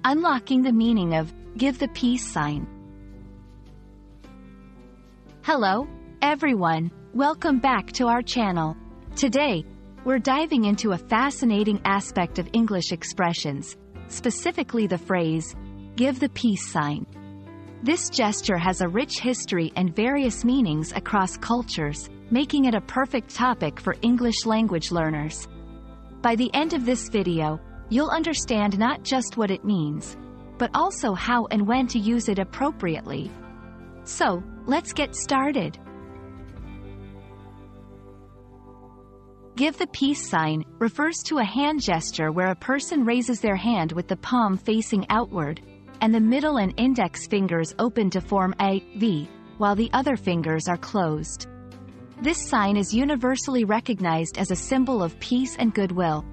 Unlocking the meaning of give the peace sign. Hello, everyone. Welcome back to our channel. Today, we're diving into a fascinating aspect of English expressions, specifically the phrase, give the peace sign. This gesture has a rich history and various meanings across cultures, making it a perfect topic for English language learners. By the end of this video, you'll understand not just what it means, but also how and when to use it appropriately. So, let's get started. Give the peace sign refers to a hand gesture where a person raises their hand with the palm facing outward, and the middle and index fingers open to form a V, while the other fingers are closed. This sign is universally recognized as a symbol of peace and goodwill.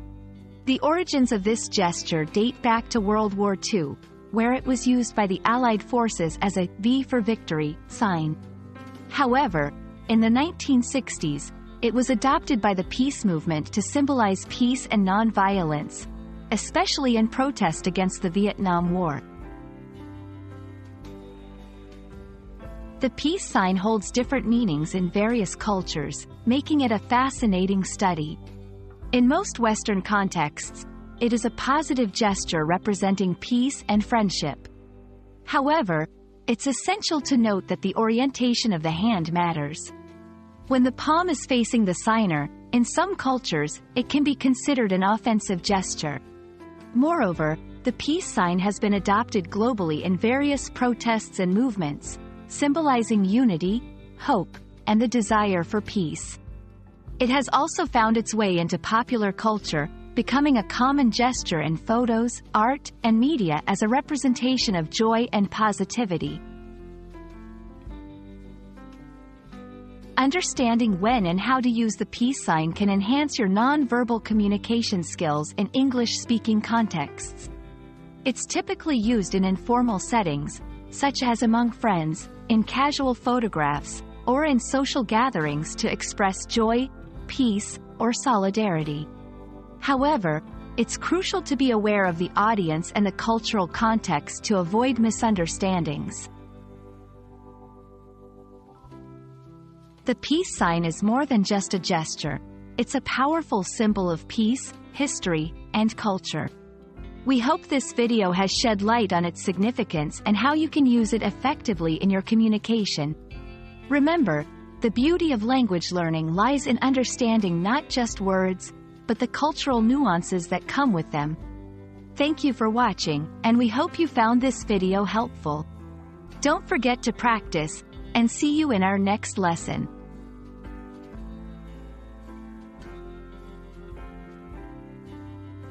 The origins of this gesture date back to World War II, where it was used by the Allied forces as a V for victory sign. However, in the 1960s, it was adopted by the peace movement to symbolize peace and non-violence, especially in protest against the Vietnam War. The peace sign holds different meanings in various cultures, making it a fascinating study. In most Western contexts, it is a positive gesture representing peace and friendship. However, it's essential to note that the orientation of the hand matters. When the palm is facing the signer, in some cultures, it can be considered an offensive gesture. Moreover, the peace sign has been adopted globally in various protests and movements, symbolizing unity, hope, and the desire for peace. It has also found its way into popular culture, becoming a common gesture in photos, art, and media as a representation of joy and positivity. Understanding when and how to use the peace sign can enhance your non-verbal communication skills in English-speaking contexts. It's typically used in informal settings, such as among friends, in casual photographs, or in social gatherings to express joy, peace, or solidarity. However, it's crucial to be aware of the audience and the cultural context to avoid misunderstandings. The peace sign is more than just a gesture. It's a powerful symbol of peace, history, and culture. We hope this video has shed light on its significance and how you can use it effectively in your communication. Remember, the beauty of language learning lies in understanding not just words, but the cultural nuances that come with them. Thank you for watching, and we hope you found this video helpful. Don't forget to practice, and see you in our next lesson.